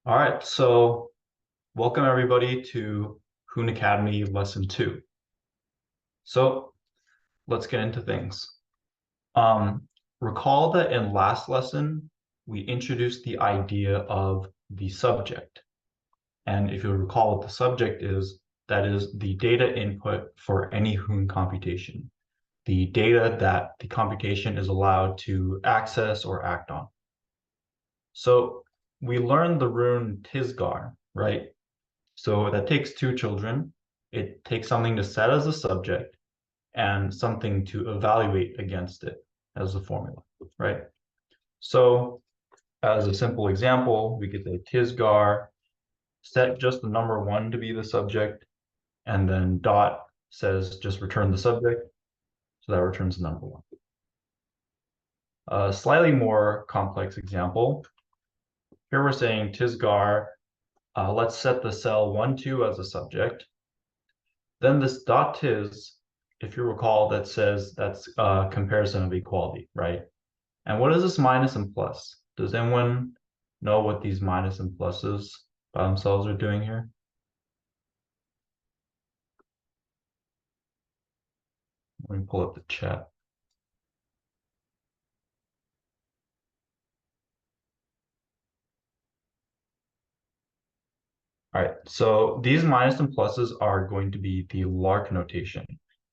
All right, so welcome everybody to Hoon Academy Lesson 2. So let's get into things. Recall that in last lesson, we introduced the idea of the subject. And if you'll recall what the subject is, that is the data input for any Hoon computation, the data that the computation is allowed to access or act on. So we learned the rune Tisgar, right? So that takes two children. It takes something to set as a subject and something to evaluate against it as a formula, right? So as a simple example, we could say Tisgar, set just the number one to be the subject, and then dot says just return the subject. So that returns the number one. A slightly more complex example. Here we're saying Tisgar, let's set the cell 1, 2 as a subject. Then this dot tis, if you recall, that says that's a comparison of equality, right? And what is this minus and plus? Does anyone know what these minus and pluses by themselves are doing here? Let me pull up the chat. All right, so these minus and pluses are going to be the Lark notation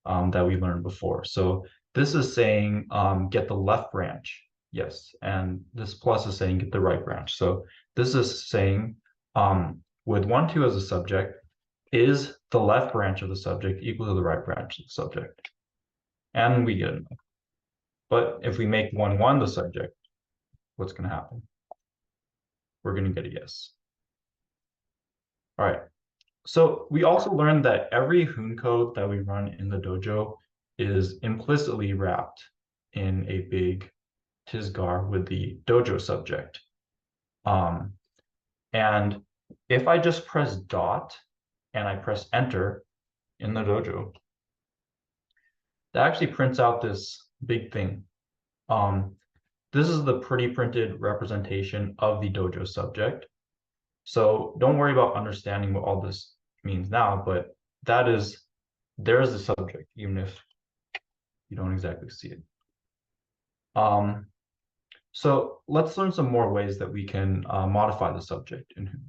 that we learned before. So this is saying get the left branch, yes, and this plus is saying get the right branch. So this is saying with 1, 2 as a subject, is the left branch of the subject equal to the right branch of the subject? And we get a no. But if we make 1, 1 the subject, what's going to happen? We're going to get a yes. All right. So we also learned that every Hoon code that we run in the dojo is implicitly wrapped in a big Tisgar with the dojo subject. And if I just press dot and I press enter in the dojo, that actually prints out this big thing. This is the pre-printed representation of the dojo subject. So don't worry about understanding what all this means now, but there's the subject, even if you don't exactly see it. So let's learn some more ways that we can modify the subject in Hoon.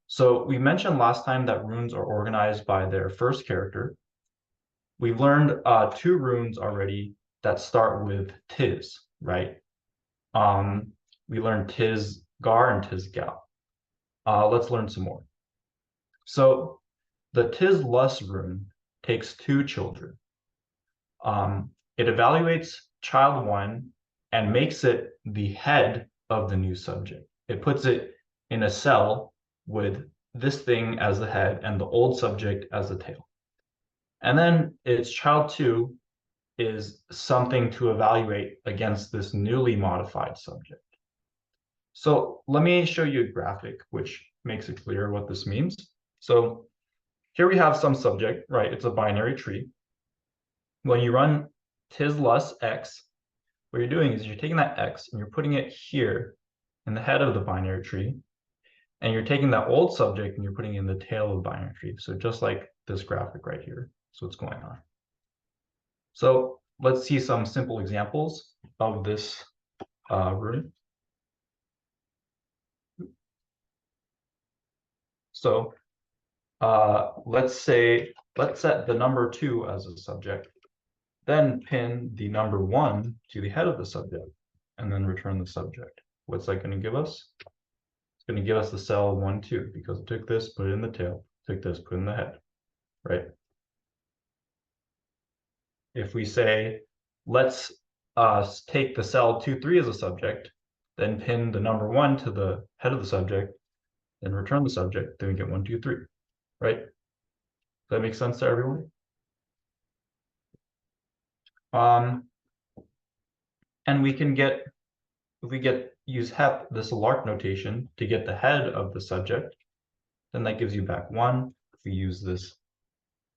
So we mentioned last time that runes are organized by their first character. We've learned two runes already that start with tis, right? We learned tis gar and tis gal. Let's learn some more. So the tis lus rune takes two children. It evaluates child one and makes it the head of the new subject. It puts it in a cell with this thing as the head and the old subject as the tail. And then its child two is something to evaluate against this newly modified subject. So let me show you a graphic which makes it clear what this means. So here we have some subject, right? It's a binary tree. When you run tislus x, what you're doing is you're taking that x and you're putting it here in the head of the binary tree, and you're taking that old subject and you're putting it in the tail of the binary tree. So just like this graphic right here. So what's going on. So let's see some simple examples of this rune. So let's set the number 2 as a subject, then pin the number 1 to the head of the subject, and then return the subject. What's that going to give us? It's going to give us the cell 1, 2, because it took this, put it in the tail, took this, put it in the head, right? If we say, let's take the cell 2, 3 as a subject, then pin the number 1 to the head of the subject, then return the subject, then we get 1, 2, 3, right? Does that make sense to everyone? And we can get, if we use hep, this Lark notation, to get the head of the subject, then that gives you back 1. If we use this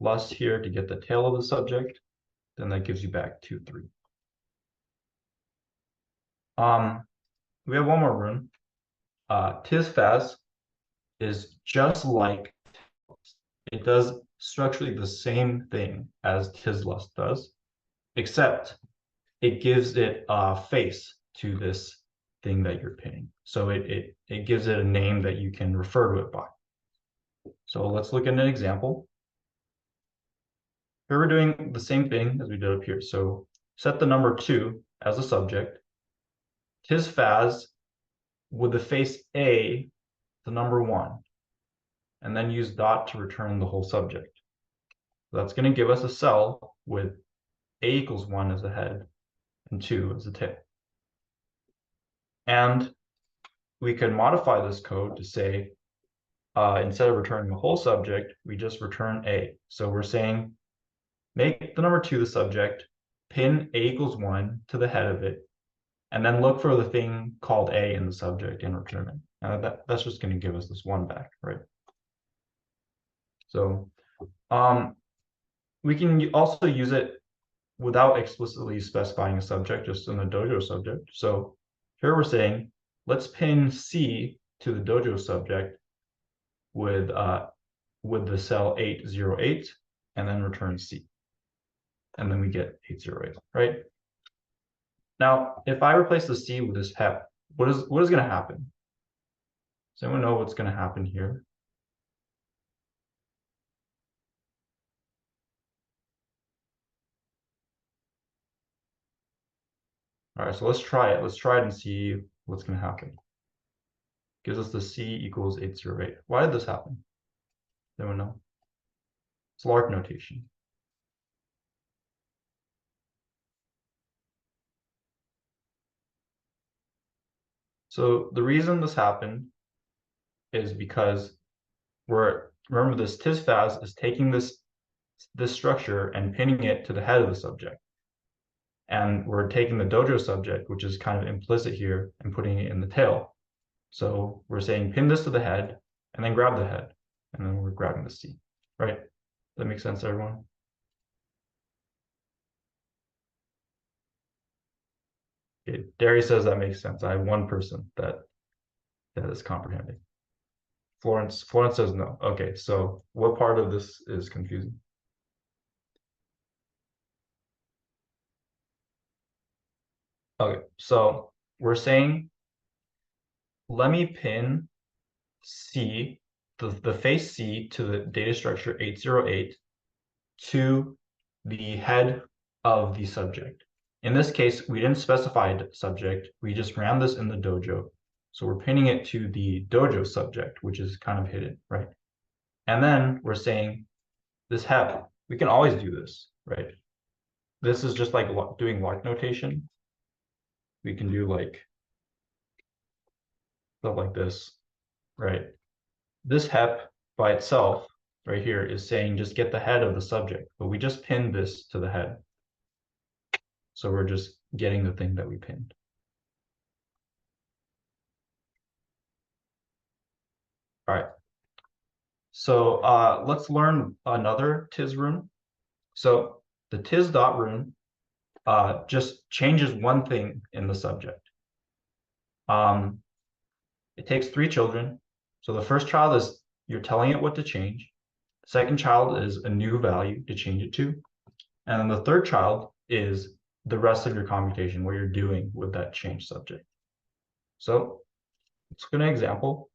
lus here to get the tail of the subject, then that gives you back 2, 3. We have one more rune, tis faz. is just like it does structurally the same thing as Tislust does, except it gives it a face to this thing that you're pinning. So it gives it a name that you can refer to it by. So let's look at an example. Here we're doing the same thing as we did up here. So set the number 2 as a subject. Tisfaz with the face A, the number 1, and then use dot to return the whole subject. So that's going to give us a cell with A equals 1 as the head and 2 as the tail. And we can modify this code to say, instead of returning the whole subject, we just return A. So we're saying, make the number 2 the subject, pin A equals 1 to the head of it, and then look for the thing called A in the subject and return it. That's just going to give us this 1 back, right? So we can also use it without explicitly specifying a subject, just in the dojo subject. So here we're saying, let's pin C to the dojo subject with the cell 808, and then return C. And then we get 808, right? Now, if I replace the C with this hep, what is going to happen? Does anyone know what's going to happen here? All right, so let's try it. Let's try it and see what's going to happen. Gives us the C equals 808. Why did this happen? Does anyone know? It's Lark notation. So the reason this happened is because remember this tisfaz is taking this structure and pinning it to the head of the subject. And we're taking the dojo subject, which is kind of implicit here, and putting it in the tail. So we're saying pin this to the head, and then grab the head, and then we're grabbing the C, right? Does that make sense, everyone? Okay, Darius says that makes sense. I have one person that is comprehending. Florence says no. Okay, so what part of this is confusing? Okay, so we're saying, let me pin C, the face C to the data structure 808 to the head of the subject. In this case, we didn't specify subject. We just ran this in the dojo. So we're pinning it to the dojo subject, which is kind of hidden, right? And then we're saying this hep, we can always do this, right? This is just like doing Lark notation. We can do like stuff like this, right? This hep by itself right here is saying just get the head of the subject, but we just pinned this to the head. So we're just getting the thing that we pinned. All right. So let's learn another tis rune. So the tis dot rune just changes one thing in the subject. It takes 3 children. So the first child is you're telling it what to change. The second child is a new value to change it to. And then the third child is the rest of your computation, what you're doing with that change subject. So let's look at an example.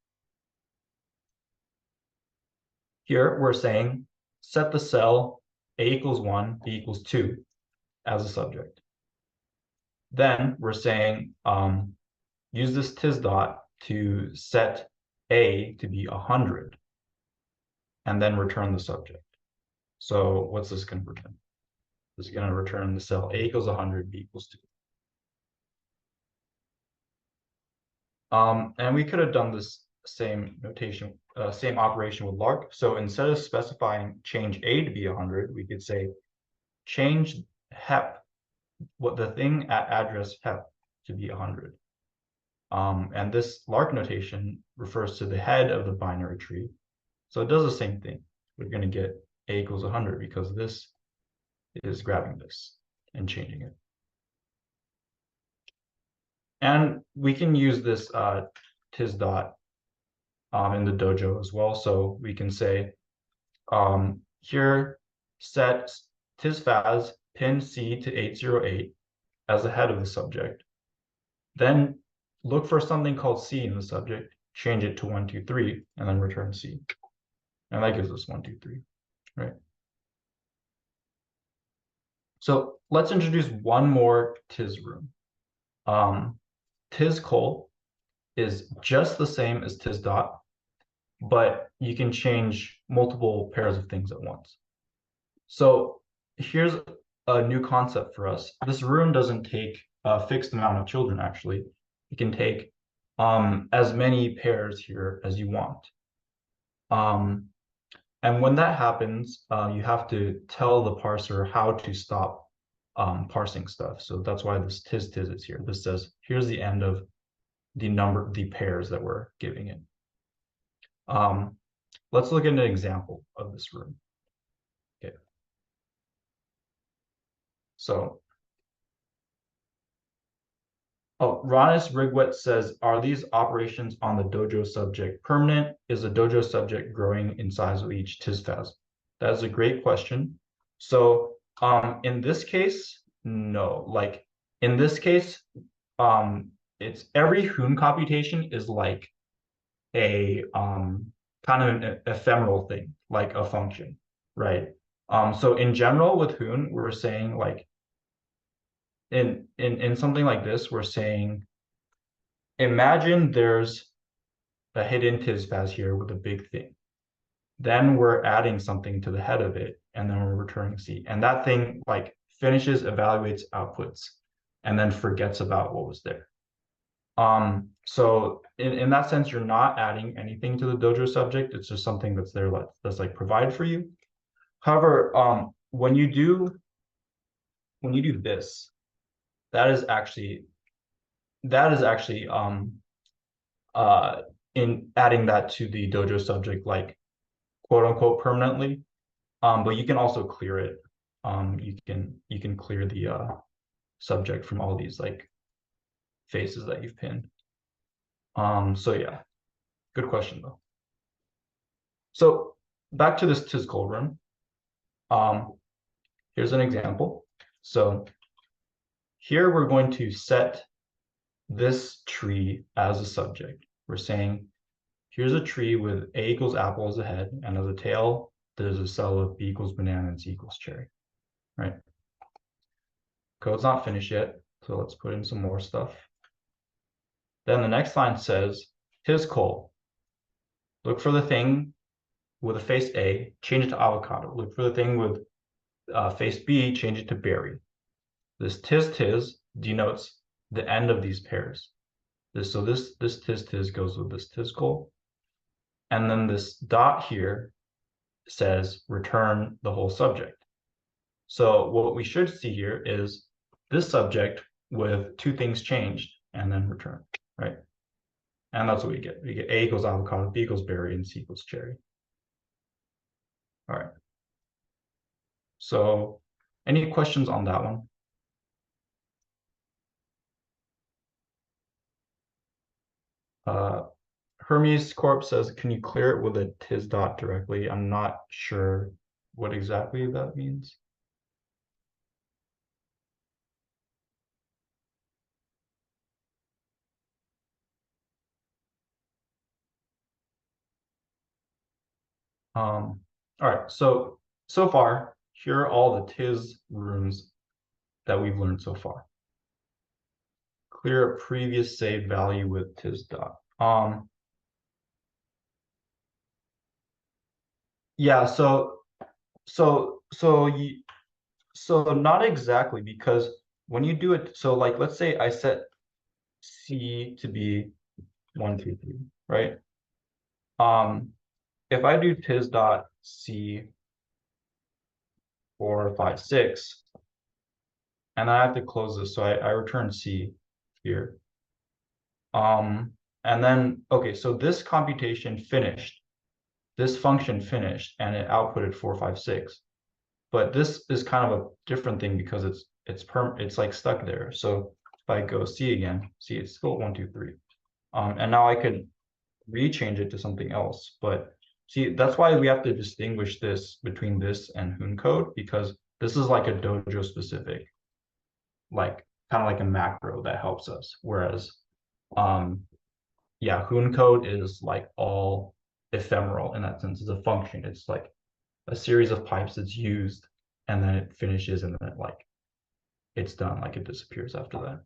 Here we're saying set the cell A equals 1, B equals 2 as a subject. Then we're saying use this tis dot to set A to be 100 and then return the subject. So what's this going to return? This is going to return the cell A equals 100, B equals 2. And we could have done this same notation, same operation with Lark. So instead of specifying change A to be 100, we could say change hep, what the thing at address hep to be 100. And this Lark notation refers to the head of the binary tree. So it does the same thing. We're going to get A equals 100 because this is grabbing this and changing it. And we can use this tis dot in the dojo as well. So we can say here set tisfaz pin C to 808 as the head of the subject. Then look for something called C in the subject, change it to 123, and then return C. And that gives us 123, right? So let's introduce one more tis room. Tis col is just the same as tis dot, but you can change multiple pairs of things at once. So here's a new concept for us. This room doesn't take a fixed amount of children, actually. You can take as many pairs here as you want. And when that happens, you have to tell the parser how to stop parsing stuff. So that's why this tis is here. This says, here's the end of the pairs that we're giving it. Let's look at an example of this room. Okay. So, Ronis Rigwet says, are these operations on the dojo subject permanent? Is the dojo subject growing in size with each tisfaz? That is a great question. So, in this case, no. Like, in this case, it's every Hoon computation is like a kind of an ephemeral thing, like a function, right? So in general with Hoon, we're saying like in something like this, we're saying imagine there's a hidden tisfaz here with a big thing. Then we're adding something to the head of it, and then we're returning C. And that thing like finishes, evaluates, outputs, and then forgets about what was there. So in that sense, you're not adding anything to the dojo subject. It's just something that's there that's like provided for you. However, when you do this, that is actually in adding that to the dojo subject, like quote unquote permanently. But you can also clear it. You can clear the subject from all these like faces that you've pinned. So yeah, good question though. So back to this Tizkol room. Here's an example. So here we're going to set this tree as a subject. We're saying, here's a tree with A equals apple as a head, and as a tail, there's a cell of B equals banana and C equals cherry, right? Code's not finished yet, so let's put in some more stuff. Then the next line says, Tizkol, look for the thing with a face A, change it to avocado. Look for the thing with face B, change it to berry. This tis denotes the end of these pairs. This tis goes with this tizkol. And then this dot here says return the whole subject. So what we should see here is this subject with two things changed and then return, right? And that's what we get. We get A equals avocado, B equals berry, and C equals cherry. All right. So any questions on that one? Hermes Corp says, can you clear it with a tis dot directly? I'm not sure what exactly that means. All right, so far, here are all the tis rooms that we've learned so far. Clear a previous saved value with tis dot. Yeah, so not exactly, because when you do it, so like let's say I set C to be 1, 2, 3, right? If I do tis dot C 4, 5, 6, and I have to close this, so I return C here. And then okay, so this computation finished, this function finished, and it outputted 4, 5, 6. But this is kind of a different thing because it's like stuck there. So if I go C again, see it's still 1, 2, 3. And now I could rechange it to something else. But see, that's why we have to distinguish this between this and Hoon code, because this is like a dojo specific, like kind of like a macro that helps us. Whereas, yeah, Hoon code is like all ephemeral in that sense. It's a function. It's like a series of pipes that's used, and then it finishes, and then like it's done, like it disappears after that.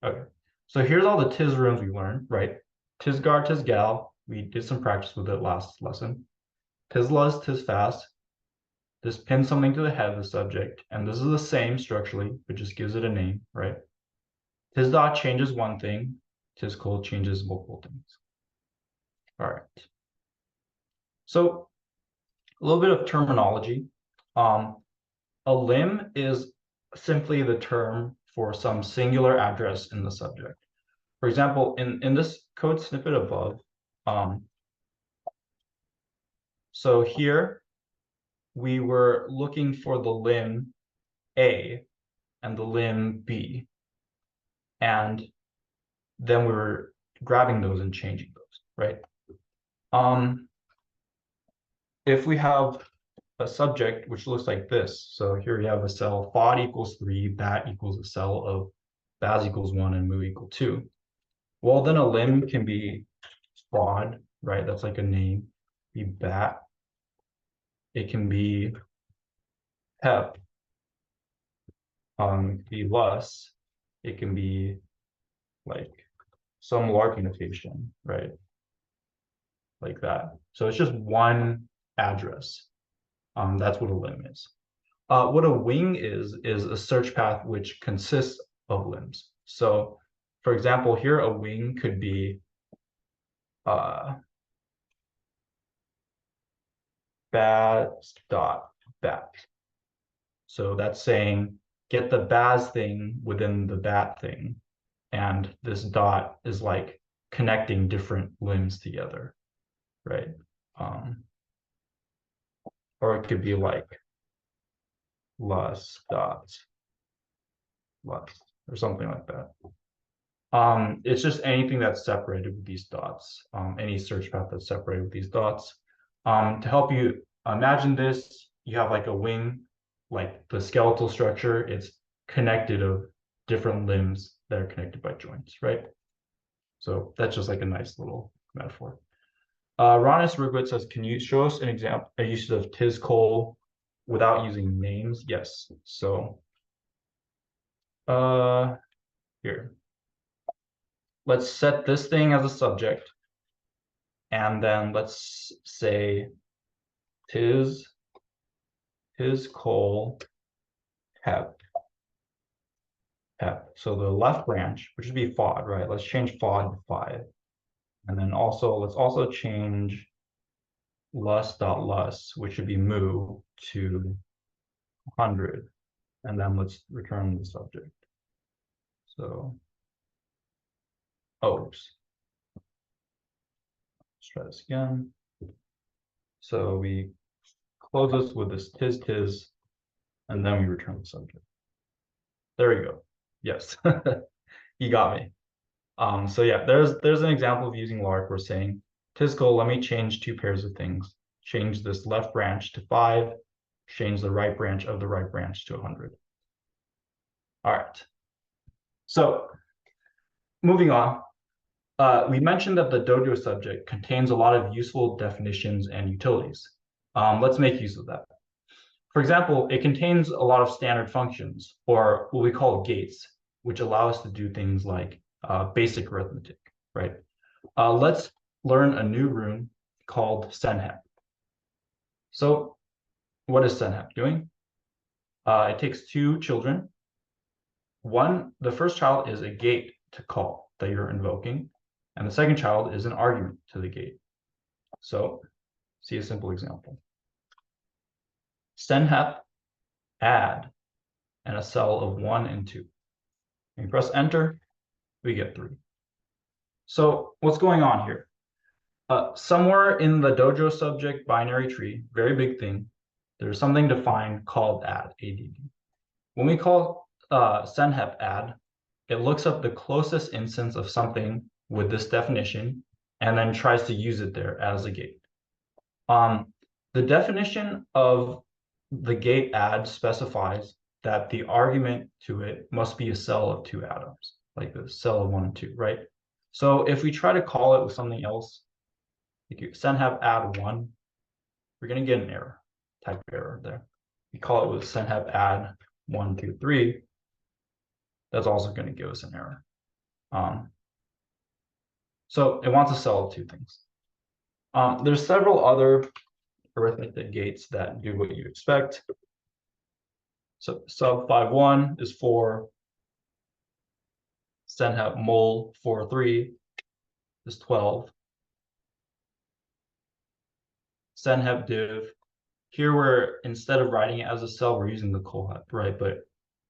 Okay, so here's all the tis runes we learned, right? Tisgar, Tisgal, we did some practice with it last lesson. Tislaz, Tisfast, this pins something to the head of the subject, and this is the same structurally, but just gives it a name, right? Tisdot changes one thing, Tiskol changes multiple things. All right. So a little bit of terminology. A lim is simply the term for some singular address in the subject. For example, in this code snippet above, so here we were looking for the lim A and the lim B, and then we were grabbing those and changing those, right? If we have a subject which looks like this, so here we have a cell fod equals 3, bat equals a cell of baz equals 1, and mu equal 2. Well, then a lim can be fod, right? That's like a name. Be bat. It can be hep. Be lus. It can be like some larking notation, right? Like that. So it's just one address. That's what a lim is. What a wing is a search path which consists of limbs. So, for example, here a wing could be baz dot bat. So that's saying get the baz thing within the bat thing, and this dot is like connecting different limbs together, right? Or it could be like lus dot lust or something like that. It's just anything that's separated with these dots, any search path that's separated with these dots. To help you imagine this, you have like a wing, like the skeletal structure, it's connected of different limbs that are connected by joints, right? So that's just like a nice little metaphor. Ronis Rigwitz says, can you show us an example, a use of tis col without using names? Yes. So here. Let's set this thing as a subject. And then let's say tis col hep. So the left branch, which would be fod, right? Let's change fod to 5. And then also, let's also change lus, which should be mu, to 100. And then let's return the subject. So, oops. Let's try this again. So we close this with this tis, and then we return the subject. There we go. Yes, you got me. So yeah, there's an example of using lark. We're saying, Tisco, let me change 2 pairs of things. Change this left branch to 5, change the right branch of the right branch to 100. All right. So moving on, we mentioned that the dojo subject contains a lot of useful definitions and utilities. Let's make use of that. For example, it contains a lot of standard functions, or what we call gates, which allow us to do things like basic arithmetic, right? Let's learn a new rune called Senhep. So what is Senhep doing? It takes 2 children. The first child is a gate to call that you're invoking, and the second child is an argument to the gate. So see a simple example. Senhep add and a cell of 1 and 2. When you press enter, we get 3. So what's going on here? Somewhere in the dojo subject binary tree, very big thing, there's something defined called add, ADD. When we call senhep add, it looks up the closest instance of something with this definition and then tries to use it there as a gate. The definition of the gate add specifies that the argument to it must be a cell of 2 atoms, like the cell of 1 and 2, right? So if we try to call it with something else, like you send have add 1, we're going to get an error, type error there. We call it with send have add 1, 2, 3. That's also going to give us an error. So it wants a cell of 2 things. There's several other arithmetic gates that do what you expect. So sub 5-1 is 4. Send have mul 4-3 is 12. Send have div. Here we're, instead of writing it as a cell, we're using the Cohort, right? But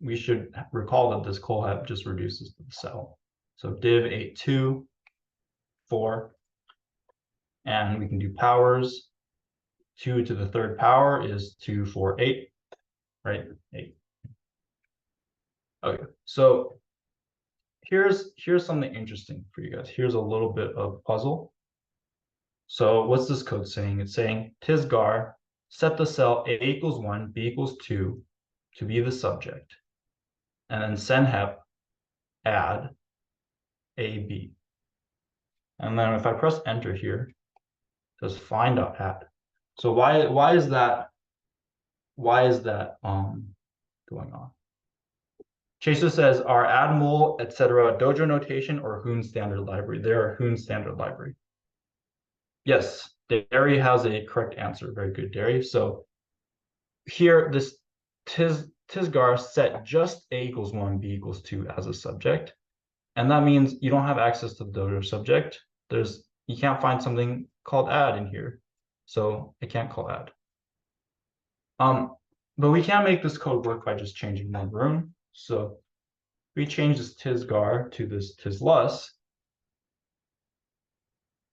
we should recall that this Cohort just reduces to the cell. So div 8-2, 4. And we can do powers. 2 to the third power is 2, 4, 8, right? 8. Okay, so here's something interesting for you guys. Here's a little bit of puzzle. So what's this code saying? It's saying tisgar, set the cell a equals 1, b equals 2 to be the subject, and then senhep add a, b. And then if I press enter here, it says find.add. So why is that going on? Chaser says, are add mul, etc. Dojo notation or Hoon standard library? They are Hoon standard library. Yes, Derry has a correct answer. Very good, Derry. So here, this tisgar set just a equals 1, b equals 2 as a subject. And that means you don't have access to the dojo subject. You can't find something called add in here. So I can't call add. But we can make this code work by just changing one rune. So we change this tisgar to this tislus.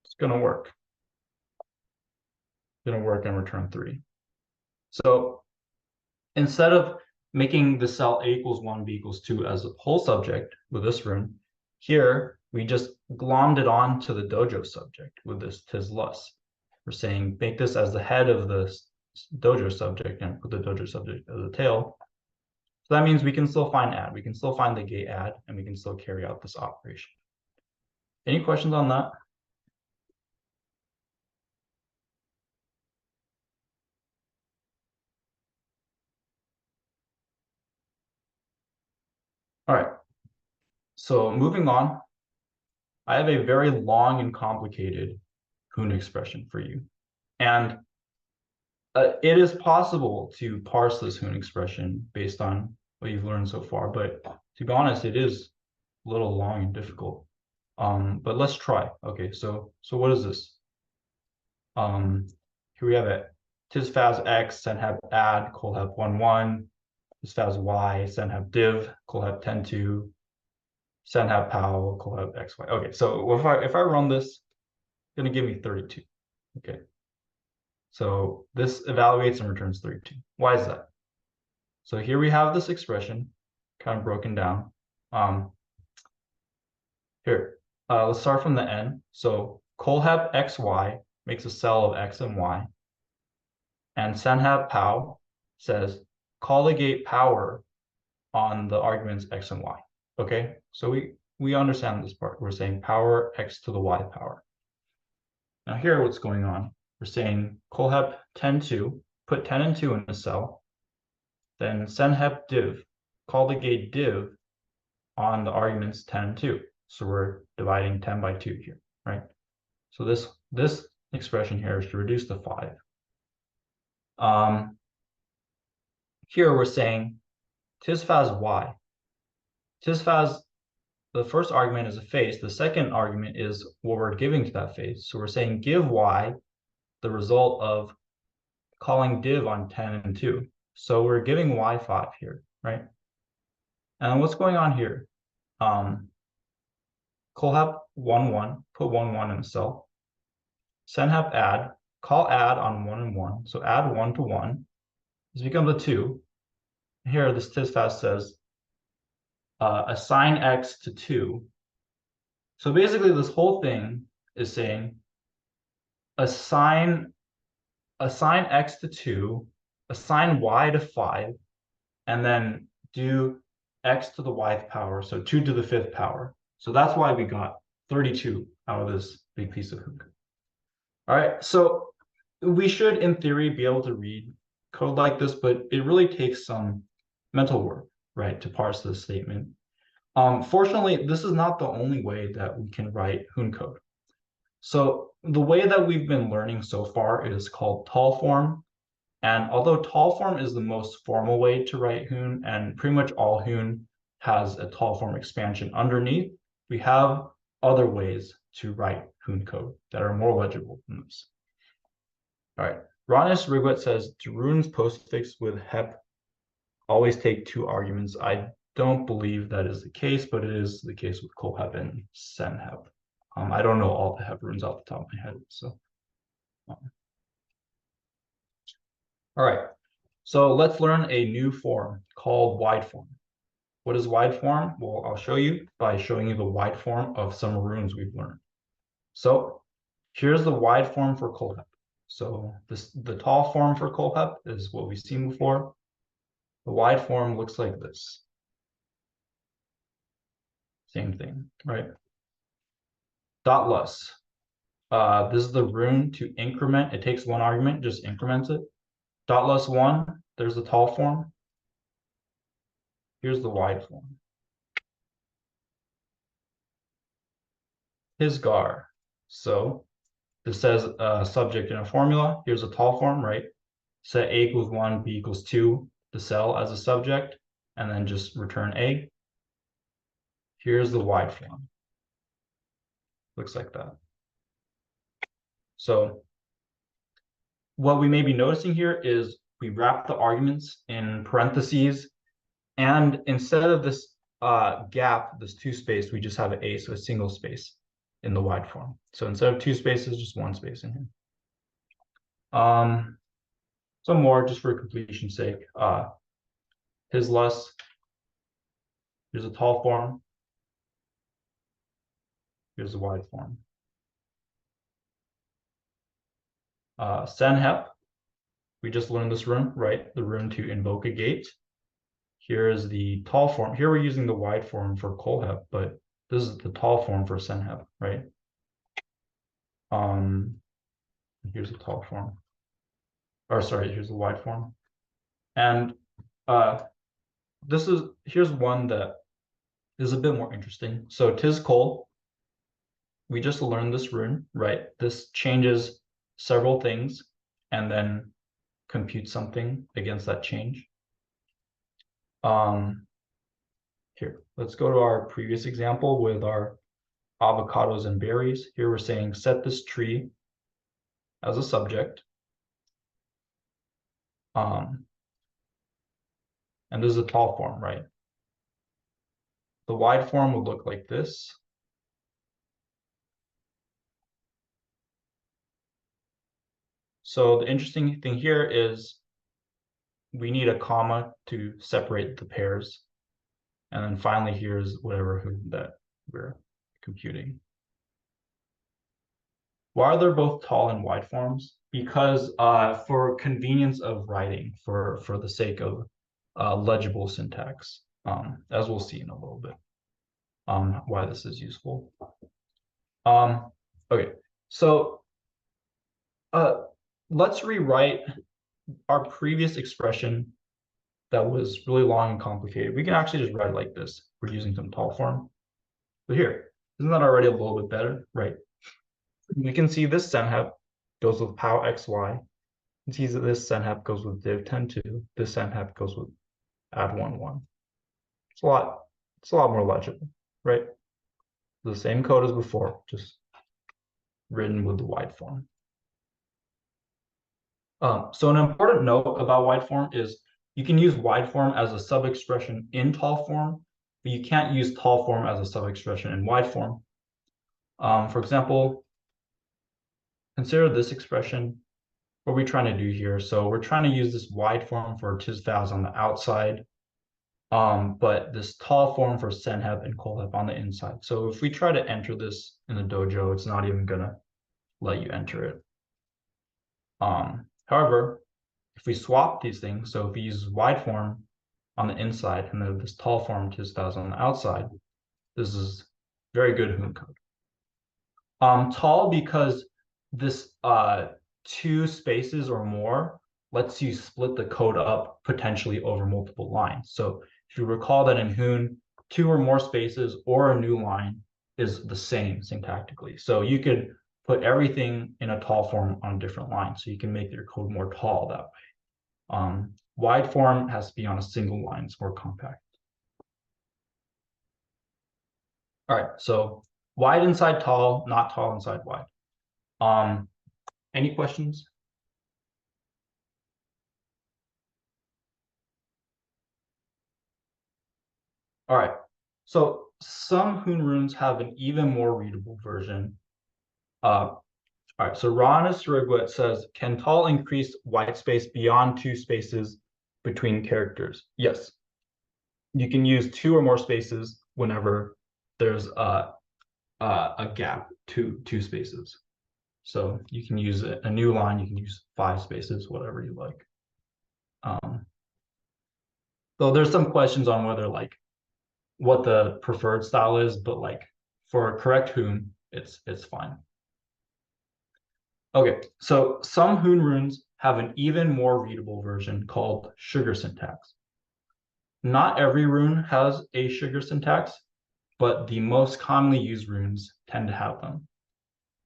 It's going to work. It's going to work and return 3. So instead of making the cell a equals 1, b equals 2 as a whole subject with this rune, here we just glommed it on to the dojo subject with this tislus. We're saying make this as the head of the dojo subject and put the dojo subject as the tail. So that means we can still find add. We can still find the gate add, and we can still carry out this operation. Any questions on that? All right. So moving on, I have a very long and complicated Hoon expression for you. And it is possible to parse this Hoon expression based on what you've learned so far, but to be honest, it is a little long and difficult. But let's try. Okay, so what is this? Here we have it. Tisfaz x, send have add, colhep 1-1. Tisfaz y, send have div, colhep 10-2. Send have pow, colhep xy. Okay, so if I run this, it's gonna give me 32. Okay. So this evaluates and returns 32. Why is that? So here we have this expression kind of broken down. Here, let's start from the end. So colhep xy makes a cell of x and y. And senhab pow says call the gate power on the arguments x and y. Okay, so we understand this part. We're saying power x to the y power. Now here what's going on. We're saying colhep 10-2, put 10 and 2 in the cell. Then senhep div, call the gate div on the arguments 10 and 2. So we're dividing 10 by 2 here, right? So this expression here is to reduce to 5. Here we're saying tisfaz y. Tisfaz, the first argument is a face. The second argument is what we're giving to that face. So we're saying give y the result of calling div on 10 and 2. So we're giving y 5 here, right? And what's going on here? Colhep 1-1, put 1-1 in the cell. Senhep add, call add on 1 and 1. So add 1 to 1. This becomes a 2. Here, this tisfaz says assign x to 2. So basically, this whole thing is saying assign x to 2, assign y to 5, and then do x to the yth power, so 2 to the 5th power. So that's why we got 32 out of this big piece of hook. All right, so we should, in theory, be able to read code like this, but it really takes some mental work, right, to parse this statement. Fortunately, this is not the only way that we can write Hoon code. So the way that we've been learning so far is called tall form. And although tall form is the most formal way to write Hoon, and pretty much all Hoon has a tall form expansion underneath, we have other ways to write Hoon code that are more legible than this. All right, Ronis Rigwet says, do runes postfix with hep always take 2 arguments? I don't believe that is the case, but it is the case with Cohep and Senhep. I don't know all the hep runes off the top of my head, so. All right, so let's learn a new form called wide form. What is wide form? Well, I'll show you by showing you the wide form of some runes we've learned. So here's the wide form for Cohep. So the tall form for Cohep is what we've seen before. The wide form looks like this. Same thing, right? Dot less. This is the rune to increment. It takes 1 argument, just increments it. Dot less 1, there's the tall form. Here's the wide form. Hisgar. So this says subject in a formula. Here's a tall form, right? Set A equals 1, B equals 2, the cell as a subject, and then just return A. Here's the wide form. Looks like that. So what we may be noticing here is we wrap the arguments in parentheses, and instead of this gap, this 2 space, we just have an A, so a single space in the wide form. So instead of 2 spaces, just 1 space in here. Some more just for completion's sake. His less. Here's a tall form. Here's a wide form. Senhep. We just learned this rune, right? The rune to invoke a gate. Here is the tall form. Here we're using the wide form for Cohep, but this is the tall form for Senhep, right? Here's a tall form. Or sorry, here's the wide form. And here's one that is a bit more interesting. So Tiz Kol, we just learned this rune, right? This changes several things and then computes something against that change. Here, let's go to our previous example with our avocados and berries. Here we're saying set this tree as a subject. And this is a tall form, right? The wide form would look like this. So the interesting thing here is we need a comma to separate the pairs. And then finally, here's whatever that we're computing. Why are there both tall and wide forms? Because for convenience of writing, for the sake of legible syntax, as we'll see in a little bit, why this is useful. Okay, so let's rewrite our previous expression that was really long and complicated. We can actually just write it like this. We're using some tall form. But here, isn't that already a little bit better, right? We can see this senhep goes with pow xy. You can see that this senhep goes with div 10.2. This senhep goes with add 1.1. It's a lot more legible, right? The same code as before, just written with the wide form. So an important note about wide form is you can use wide form as a sub-expression in tall form, but you can't use tall form as a sub-expression in wide form. For example, consider this expression. What are we trying to do here? So we're trying to use this wide form for tis thous on the outside. but this tall form for senhep and kolhep on the inside. So if we try to enter this in the dojo, it's not even gonna let you enter it. However, if we swap these things, so if we use wide form on the inside and then this tall form to styles on the outside, this is very good Hoon code. Tall because this two spaces or more lets you split the code up potentially over multiple lines. So if you recall that in Hoon, two or more spaces or a new line is the same syntactically. So you could put everything in a tall form on a different line. So you can make your code more tall that way. Wide form has to be on a single line, it's more compact. All right, so wide inside tall, not tall inside wide. Any questions? All right, so some Hoon runes have an even more readable version. All right, so Ranis Rigwet says, can tall increase white space beyond two spaces between characters? Yes. You can use two or more spaces whenever there's a gap, two spaces. So you can use a new line, you can use 5 spaces, whatever you like. Though there's some questions on whether like what the preferred style is, but like for a correct Hoon, it's fine. Okay, so some Hoon runes have an even more readable version called sugar syntax. Not every rune has a sugar syntax, but the most commonly used runes tend to have them.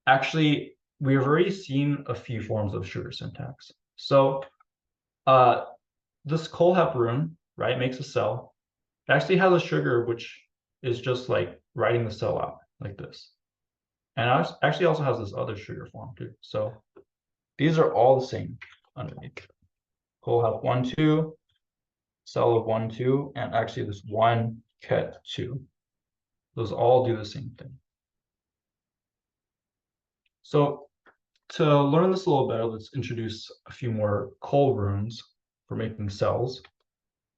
Actually, we've already seen a few forms of sugar syntax. So this Kolhep rune, right, makes a cell. It actually has a sugar, which is just like writing the cell out like this. And it actually also has this other sugar form too. So these are all the same underneath. Kolhep 1, 2, cell of 1, 2, and actually this 1, ket 2. Those all do the same thing. So to learn this a little better, let's introduce a few more Kol runes for making cells.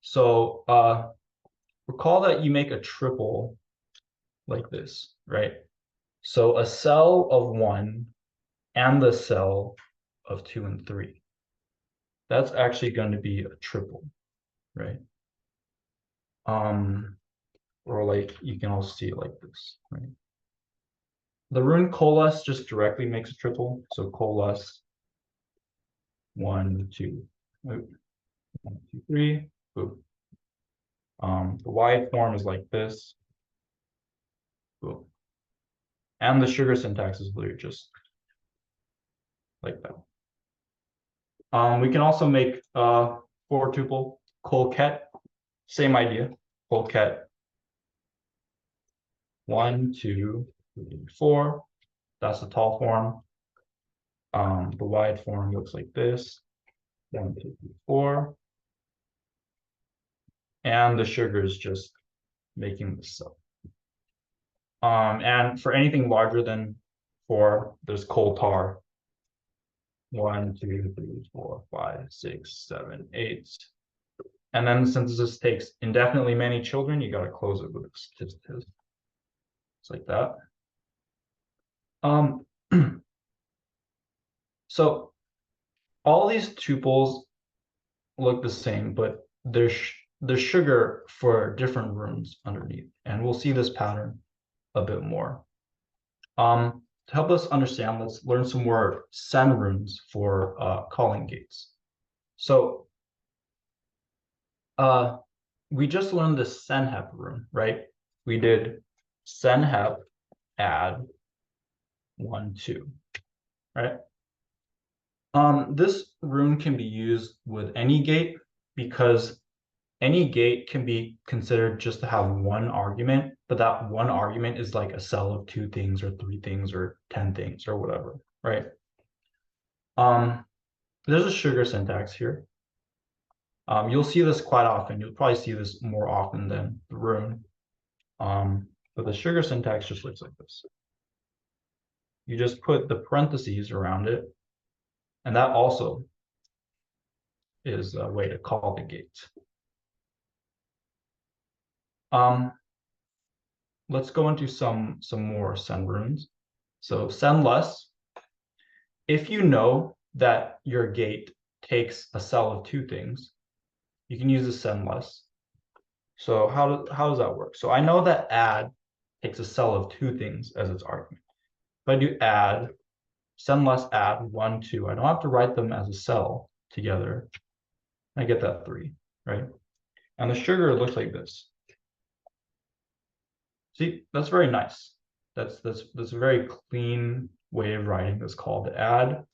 So recall that you make a triple like this, right? So a cell of 1 and the cell of 2 and 3. That's actually going to be a triple, right? Or like you can also see it like this, right? The rune Kolas just directly makes a triple. So Kolas 1, 2, 1, 2, 3, boom. The wide form is like this, boom. And the sugar syntax is literally just like that. We can also make 4 tuple kolket, same idea. Kolket 1, 2, 3, 4. That's the tall form. The wide form looks like this. 1, 2, 3, 4. And the sugar is just making this cell. And for anything larger than 4, there's coal tar. 1, 2, 3, 4, 5, 6, 7, 8. And then since this takes indefinitely many children, you got to close it with a statistic. It's like that. So all these tuples look the same, but there's sugar for different runes underneath, and we'll see this pattern a bit more. To help us understand, let's learn some more sen runes for calling gates. So we just learned the senhep rune, right? We did senhep add 1, 2, right? This rune can be used with any gate because any gate can be considered just to have one argument, but that one argument is like a cell of 2 things or 3 things or 10 things or whatever, right? There's a sugar syntax here. You'll see this quite often. You'll probably see this more often than the rune. But the sugar syntax just looks like this. You just put the parentheses around it, and that also is a way to call the gate. Um, let's go into some more send runes. So send less. If you know that your gate takes a cell of two things, you can use the send less. So how does that work? So I know that add takes a cell of two things as its argument. If I do add, send less add 1, 2, I don't have to write them as a cell together. I get that 3, right? And the sugar looks like this. See, that's very nice. That's a very clean way of writing this call to add.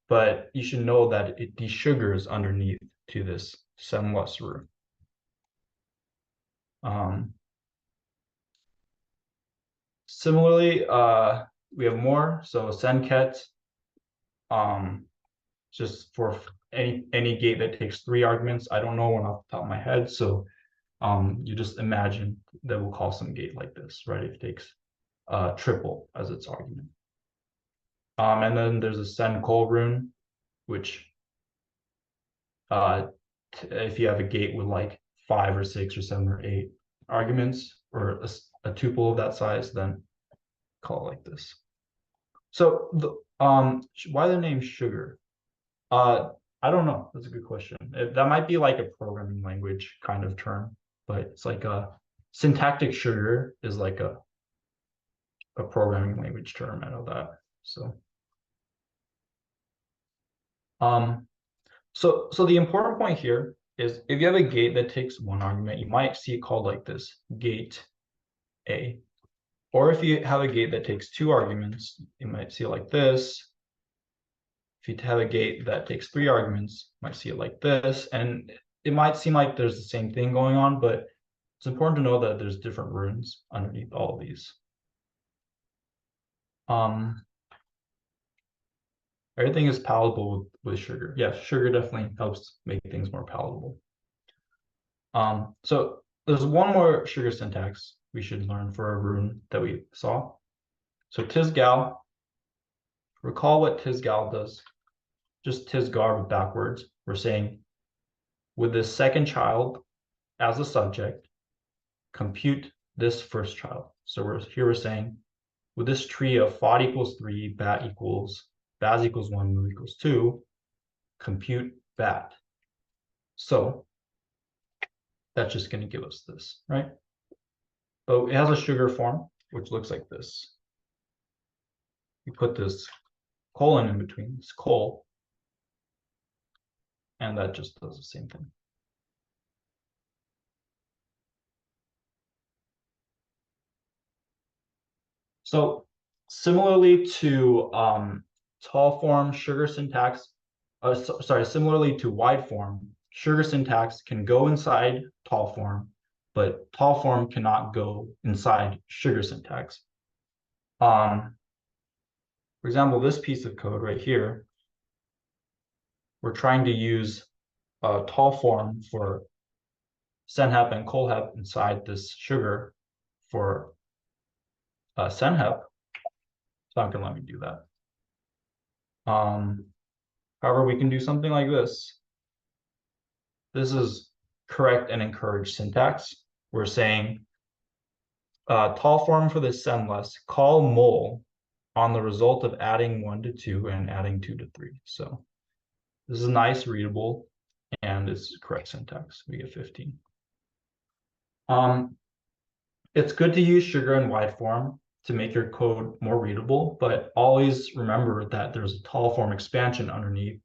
But you should know that it desugars underneath to this send less root. Similarly, we have more. So send ket, just for any gate that takes 3 arguments. I don't know one off the top of my head, so you just imagine that we'll call some gate like this, right? It takes triple as its argument. And then there's a send call rune, which if you have a gate with like 5 or 6 or 7 or 8 arguments, or a tuple of that size, then call it like this. So why the name sugar? I don't know. That's a good question. That might be like a programming language kind of term, but it's like a syntactic sugar is like a programming language term. I know that. So so the important point here is if you have a gate that takes 1 argument, you might see it called like this, gate A. Or if you have a gate that takes 2 arguments, you might see it like this. If you have a gate that takes 3 arguments, you might see it like this. And it might seem like there's the same thing going on, but it's important to know that there's different runes underneath all of these. Everything is palatable with sugar. Yeah, sugar definitely helps make things more palatable. So there's one more sugar syntax we should learn for a rune that we saw. So tisgal, recall what tisgal does. Just tisgar but backwards. We're saying with this second child as a subject, compute this first child. So we're saying with this tree of fod equals 3, bat equals, baz equals 1, moo equals 2, compute bat. So that's just going to give us this, right? So it has a sugar form, which looks like this. You put this colon in between, this col, and that just does the same thing. So similarly to tall form, sugar syntax, similarly to wide form, sugar syntax can go inside tall form, but tall form cannot go inside sugar syntax. For example, this piece of code right here, we're trying to use tall form for senhep and colhep inside this sugar for senhep. It's not going to let me do that. However, we can do something like this. This is correct and encouraged syntax. We're saying tall form for this sendless, call mul on the result of adding 1 to 2 and adding 2 to 3. So this is nice, readable, and it's correct syntax. We get 15. It's good to use sugar in wide form to make your code more readable, but always remember that there's a tall form expansion underneath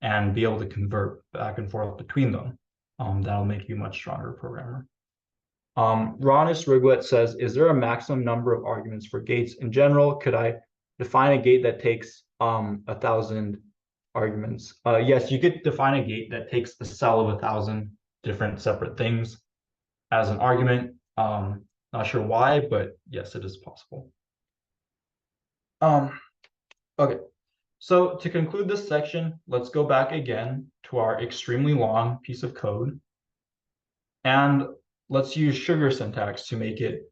and be able to convert back and forth between them. That'll make you a much stronger programmer. Ronus Riglet says, is there a maximum number of arguments for gates in general? Could I define a gate that takes 1,000 arguments? Yes, you could define a gate that takes a cell of 1,000 different separate things as an argument. Not sure why, but yes, it is possible. Okay, so to conclude this section, let's go back again to our extremely long piece of code. And let's use sugar syntax to make it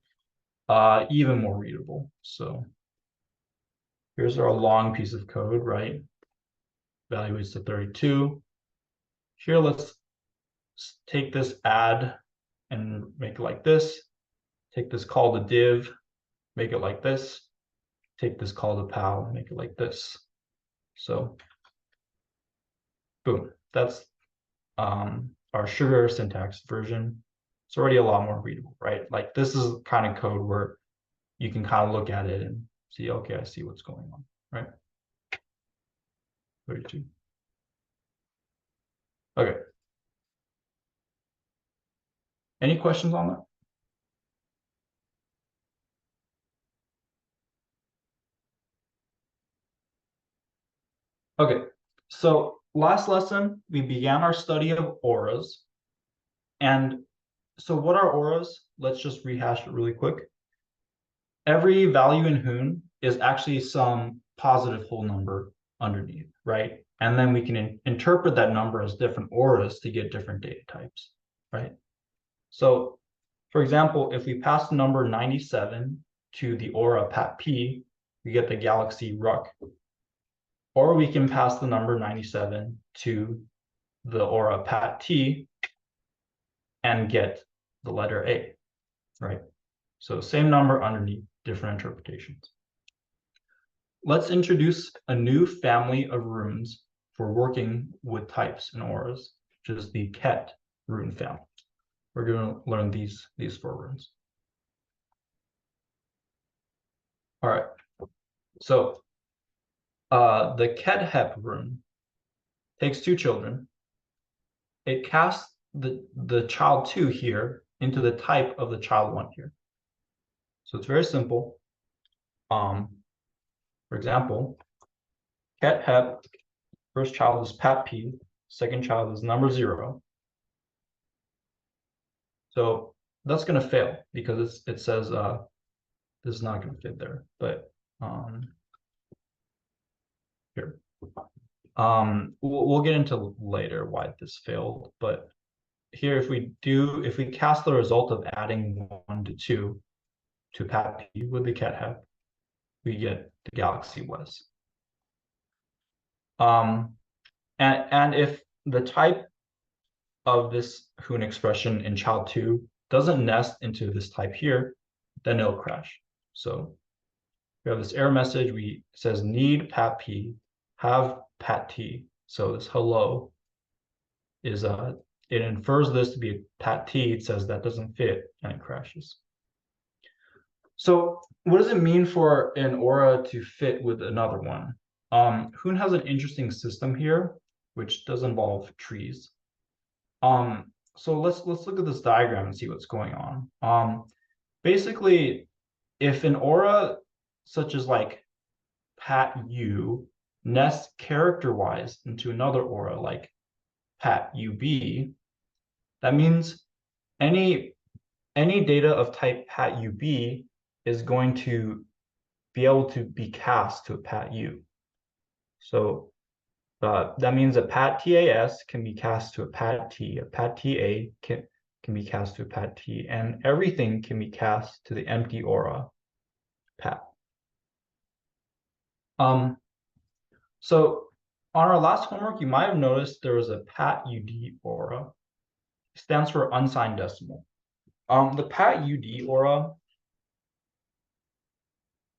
even more readable. So here's our long piece of code, right? Evaluates to 32. Here, let's take this add and make it like this. Take this call to div, make it like this. Take this call to pal, make it like this. So boom, that's our sugar syntax version. It's already a lot more readable, right? Like this is kind of code where you can kind of look at it and see, okay, I see what's going on, right? 32. Okay. Any questions on that? Okay. So last lesson, we began our study of auras. And so what are auras? Let's just rehash it really quick. Every value in Hoon is actually some positive whole number underneath, right? And then we can interpret that number as different auras to get different data types, right? So for example, if we pass the number 97 to the aura pat p, we get the galaxy Ruck. Or we can pass the number 97 to the aura pat t and get the letter A, right? So same number underneath, different interpretations. Let's introduce a new family of runes for working with types and auras, which is the Ket rune family. We're going to learn these 4 runes. All right. So the Ket rune takes 2 children. It casts the child 2 here into the type of the child 1 here. So it's very simple. For example, Ket hep, first child is pat p, second child is number 0. So that's going to fail because it says this is not going to fit there. But here, we'll get into later why this failed. But here, if we cast the result of adding 1 to 2 to pat p with the Ket hep, we get the galaxy Wes. And if the type of this Hoon expression in child 2 doesn't nest into this type here, then it'll crash. So we have this error message. Says need pat p, have pat t. So this hello is it infers this to be a pat t. It says that doesn't fit and it crashes. So what does it mean for an aura to fit with another one? Hoon has an interesting system here, which does involve trees. So let's look at this diagram and see what's going on. Basically, if an aura such as like pat u nests character-wise into another aura like pat ub, that means any data of type pat ub is going to be able to be cast to a pat u. So that means a pat TAS can be cast to a pat T, a pat TA can be cast to a pat T, and everything can be cast to the empty aura pat. So on our last homework, you might have noticed there was a pat UD aura. It stands for unsigned decimal. The pat UD aura,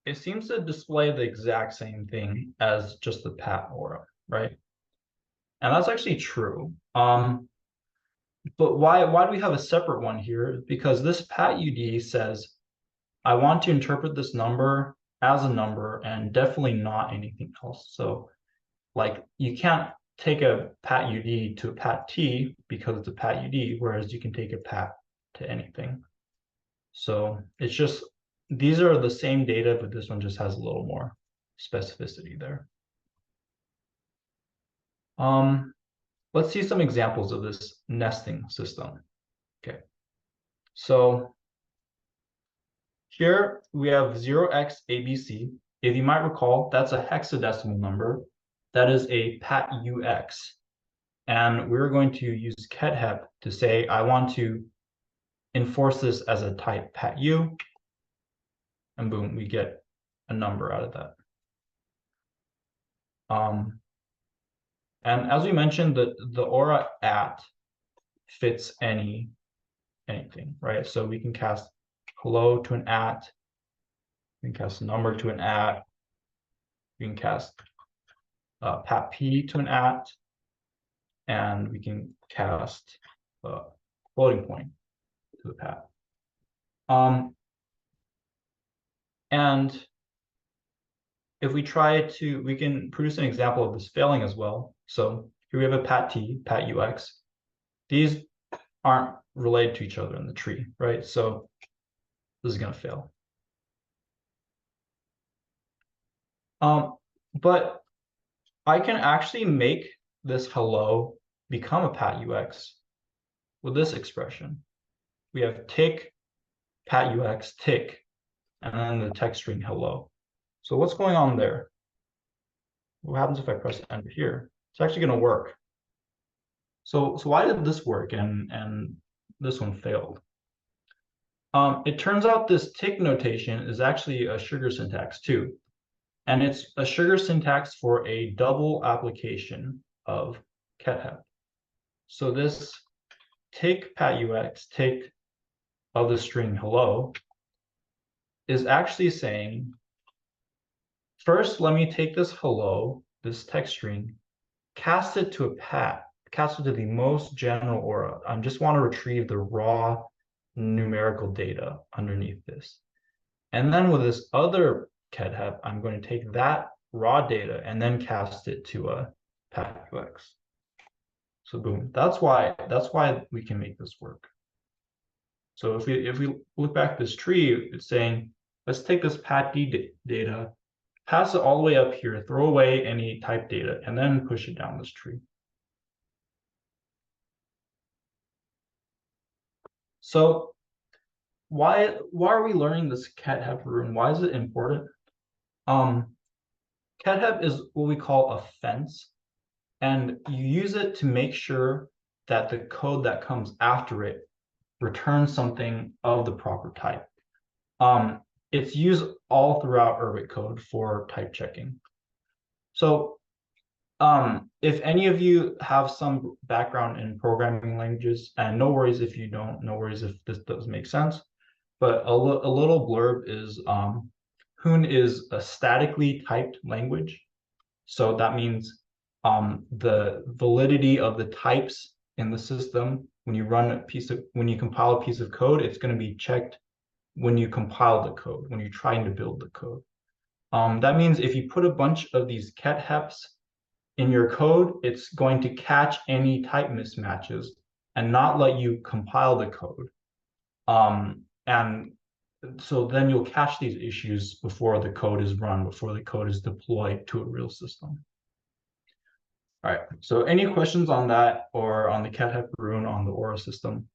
it seems to display the exact same thing as just the pat aura, right? And that's actually true. But why do we have a separate one here? Because this pat UD says, I want to interpret this number as a number and definitely not anything else. So like you can't take a pat UD to a pat T because it's a pat UD, whereas you can take a pat to anything. So it's just, these are the same data, but this one just has a little more specificity there. Let's see some examples of this nesting system. Okay, so here we have 0xabc. If you might recall, that's a hexadecimal number. That is a pat ux. And we're going to use kethep to say, I want to enforce this as a type pat u. And boom, we get a number out of that. And as we mentioned, the aura at fits any anything, right? So we can cast hello to an at, we can cast number to an at, we can cast pat p to an at, and we can cast floating point to the pat. And if we try to, we can produce an example of this failing as well. So here we have a pat t, pat ux. These aren't related to each other in the tree, right? So this is going to fail. But I can actually make this hello become a pat ux with this expression. We have tick, pat ux, tick, and then the text string hello. So what's going on there? What happens if I press enter here? It's actually going to work. So why did this work and this one failed? It turns out this tick notation is actually a sugar syntax too. And it's a sugar syntax for a double application of kethep. So this tick pat ux, tick of the string hello, is actually saying, first, let me take this hello, this text string, cast it to a pat, cast it to the most general aura. I just want to retrieve the raw numerical data underneath this. And then with this other kethep, I'm going to take that raw data and then cast it to a pat ux. So boom, that's why we can make this work. So if we look back at this tree, it's saying, let's take this pat d data, pass it all the way up here, throw away any type data, and then push it down this tree. So why are we learning this kethep rune? Why is it important? Kethep is what we call a fence, and you use it to make sure that the code that comes after it returns something of the proper type. It's used all throughout Urbit code for type checking. So if any of you have some background in programming languages, and no worries if you don't, no worries if this does make sense, but a little blurb is Hoon is a statically typed language. So that means the validity of the types in the system when you compile a piece of code, it's going to be checked when you compile the code, when you're trying to build the code. That means if you put a bunch of these ketheps in your code, it's going to catch any type mismatches and not let you compile the code. And so then you'll catch these issues before the code is run, before the code is deployed to a real system. All right, so any questions on that or on the kethep rune on the Aura system?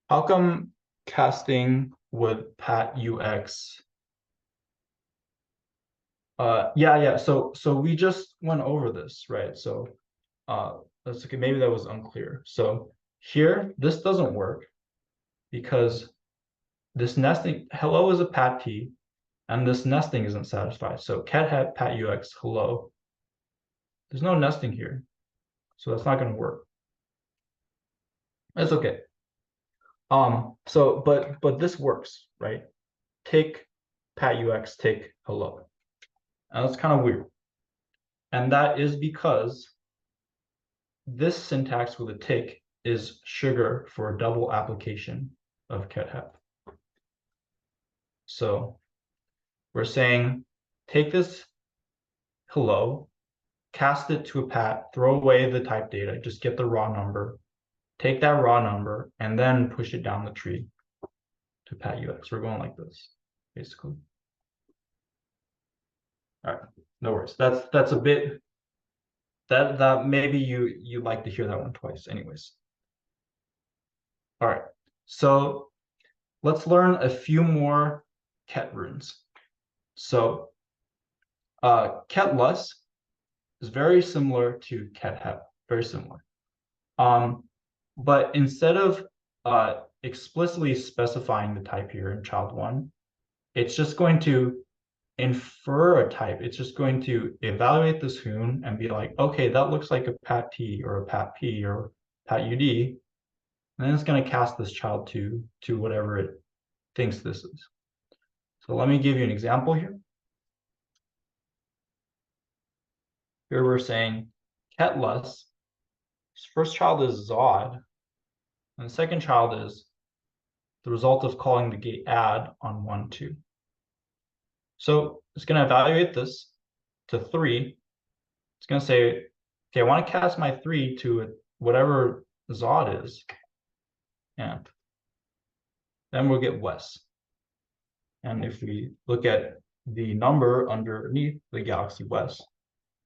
How come casting with pat ux? Yeah. So we just went over this, right? So that's okay. Maybe that was unclear. So here, this doesn't work because this nesting hello is a pat t, and this nesting isn't satisfied. So kethep pat ux hello. There's no nesting here, so that's not going to work. That's okay. So but this works, right? Take pat ux, take hello. And that's kind of weird. And that is because this syntax with a tick is sugar for a double application of kethep. So we're saying take this hello, cast it to a pat, throw away the type data, just get the raw number, take that raw number, and then push it down the tree to pat ux. We're going like this, basically. All right, no worries. That's a bit that maybe you like to hear that one twice, anyways. All right, so let's learn a few more ket runes. So ketless is very similar to kethep, very similar. But instead of explicitly specifying the type here in child one, it's just going to infer a type. It's just going to evaluate this Hoon and be like, okay, that looks like a pat T or a pat P, or pat UD, and then it's going to cast this child to whatever it thinks this is. So let me give you an example here. Here we're saying ketless. First child is Zod, and the second child is the result of calling the gate add on 1, 2. So it's going to evaluate this to 3. It's going to say, okay, I want to cast my 3 to whatever Zod is. And then we'll get Wes. And if we look at the number underneath the galaxy Wes,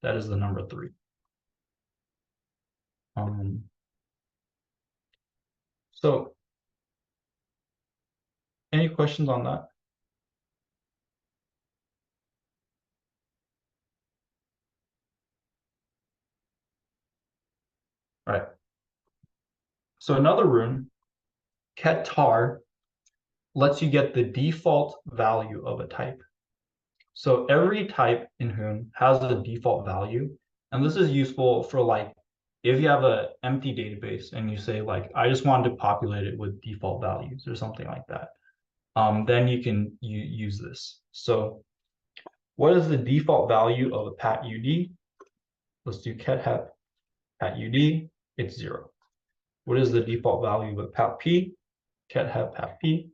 that is the number 3. So any questions on that? All right. So another rune, Ketar, lets you get the default value of a type. So every type in Hoon has a default value, and this is useful for like if you have an empty database and you say like I just wanted to populate it with default values or something like that. Then you can use this. So what is the default value of a pat UD? Let's do ket hep pat UD. It's 0. What is the default value of a pat P? Ket hep pat P.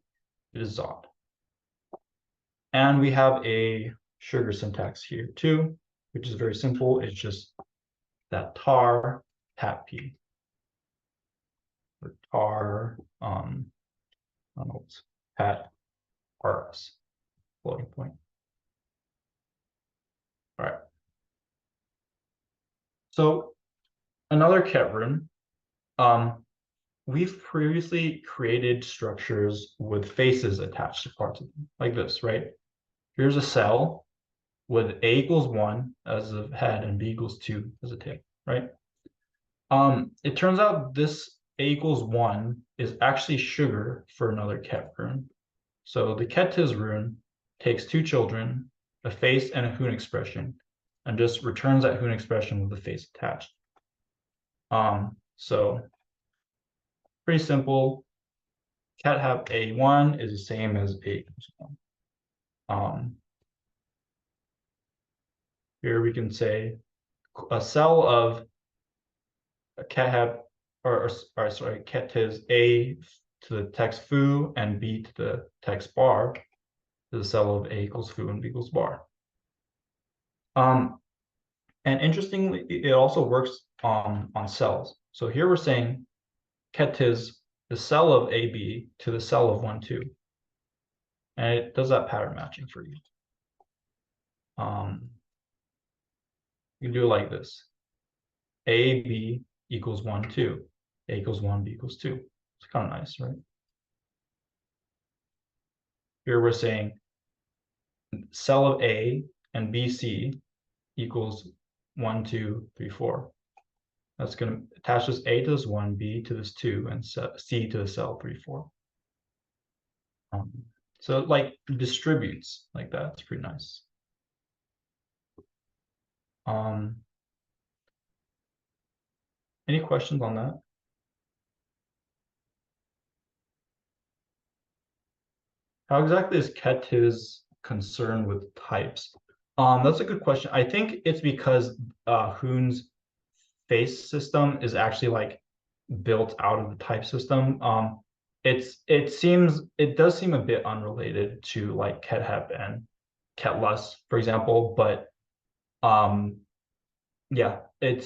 It is Zod. And we have a sugar syntax here too, which is very simple. It's just that tar pat P. Or tar pat RS floating point. All right. So another ket rune. We've previously created structures with faces attached to parts of them, like this, right? Here's a cell with A equals 1 as a head and B equals 2 as a tail, right? It turns out this A equals 1 is actually sugar for another ket rune. So the Ketiz rune takes 2 children, a face and a Hoon expression, and just returns that Hoon expression with the face attached. So pretty simple. Ket hep A1 is the same as A equals 1. Here we can say a cell of a ket hep, or sorry, Ketiz A to the text foo and B to the text bar is a cell of A equals foo and B equals bar. And interestingly, it also works on cells. So here we're saying Ketiz the cell of AB to the cell of 1, 2. And it does that pattern matching for you. You can do it like this. AB equals 1, 2. A equals 1, B equals 2. It's kind of nice, right? Here we're saying cell of A and BC equals 1, 2, 3, 4. That's going to attach this A to this 1, B to this 2, and C to the cell 3, 4. So it like distributes like that. It's pretty nice. Any questions on that? How exactly is Ketiz concerned with types? That's a good question. I think it's because Hoon's face system is actually like built out of the type system. It does seem a bit unrelated to like ket hep and ketless, for example, but yeah,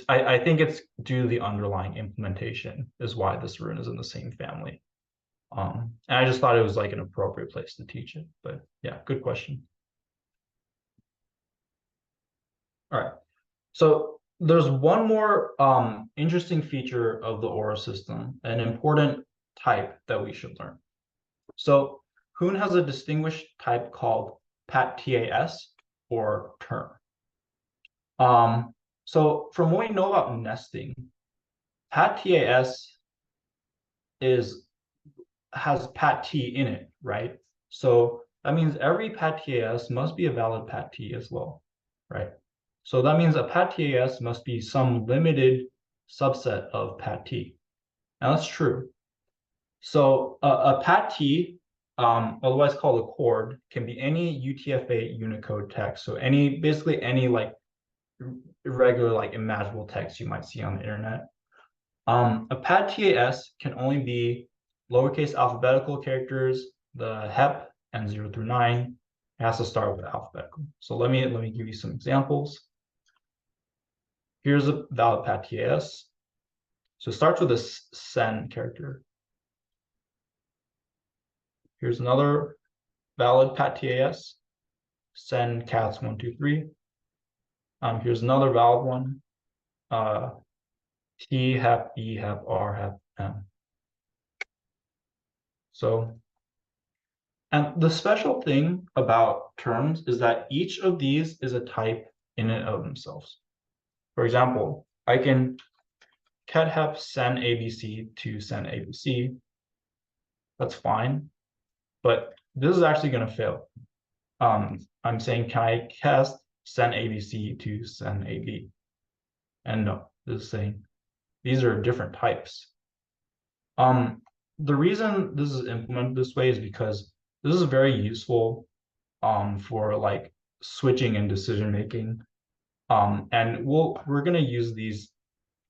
I think it's due to the underlying implementation is why this rune is in the same family. And I just thought it was like an appropriate place to teach it. But yeah, good question. All right. So there's one more interesting feature of the Aura system, an important type that we should learn. So Hoon has a distinguished type called PAT-TAS or term. So from what we know about nesting, PAT-TAS has PAT-T in it, right? So that means every PAT-TAS must be a valid PAT-T as well, right? So that means a PAT-TAS must be some limited subset of PAT-T. And that's true. So a PAT-T, otherwise called a chord, can be any UTF-8 Unicode text. So basically any like irregular, like imaginable text you might see on the internet. A PAT-TAS can only be lowercase alphabetical characters, the HEP and 0 through 9. It has to start with alphabetical. So let me give you some examples. Here's a valid PAT-TAS. So it starts with a sen character. Here's another valid PAT-TAS. Sen cats 1, 2, 3. Here's another valid one. T, HEP, E, HEP, R, HEP, M. So, and the special thing about terms is that each of these is a type in and of themselves. For example, I can cat HEP send ABC to send ABC. That's fine, but this is actually going to fail. I'm saying, can I cast send ABC to send AB? And no, this is saying these are different types. The reason this is implemented this way is because this is very useful for like switching and decision making. And we're gonna use these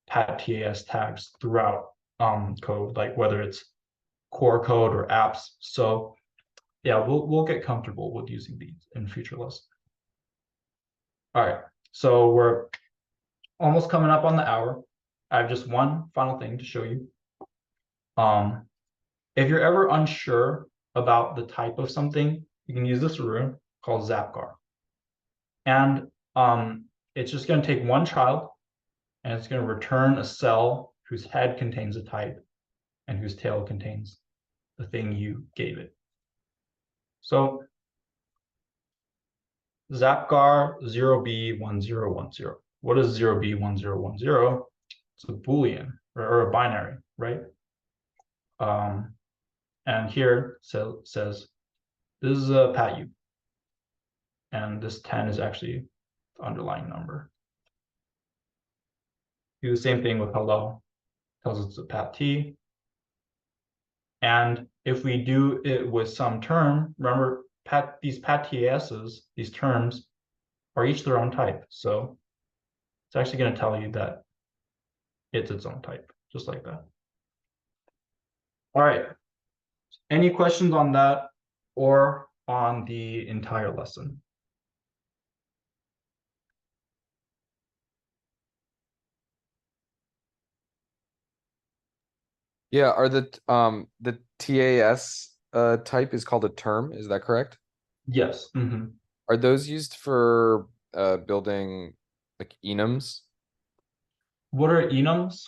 PAT-TAS tags throughout code, like whether it's core code or apps. So yeah, we'll get comfortable with using these in future lessons. All right, so we're almost coming up on the hour. I have just one final thing to show you. If you're ever unsure about the type of something, you can use this rune called Zapgar. And it's just going to take one child and it's going to return a cell whose head contains a type and whose tail contains the thing you gave it. So Zapgar 0B1010. What is 0B1010? It's a Boolean or a binary, right? And here says this is a PAT-U. And this 10 is actually the underlying number. Do the same thing with hello, tells us it's a PAT-T. And if we do it with some term, remember these PAT-TASs, these terms, are each their own type. So it's actually going to tell you that it's its own type, just like that. All right. Any questions on that or on the entire lesson? Yeah, are the TAS type is called a term, is that correct? Yes. Are those used for building like enums? What are enums?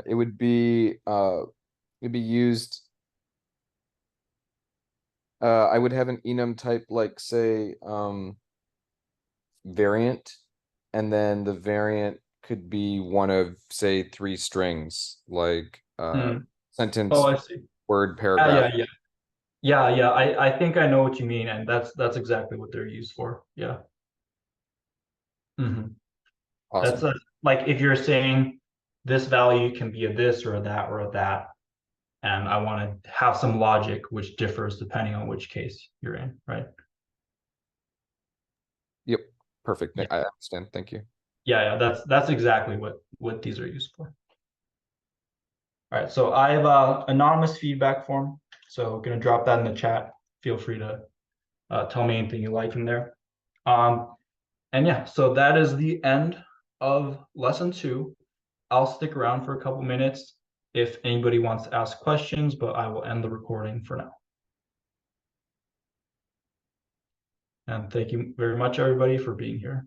It would be it'd be used I would have an enum type like say variant, and then the variant could be one of say three strings like Oh, sentence, I see. word, Yeah, paragraph. yeah, yeah. Yeah. I think I know what you mean, and that's exactly what they're used for. Yeah. That's Awesome. like if you're saying this value can be a this or a that or a that, and I want to have some logic which differs depending on which case you're in, right? Yep. Perfect. Yeah, I understand. Thank you. yeah. That's exactly what these are used for. All right, so I have anonymous feedback form, so I'm gonna drop that in the chat. Feel free to tell me anything you like in there. And yeah, so that is the end of lesson 2. I'll stick around for a couple minutes if anybody wants to ask questions, but I will end the recording for now. And thank you very much, everybody, for being here.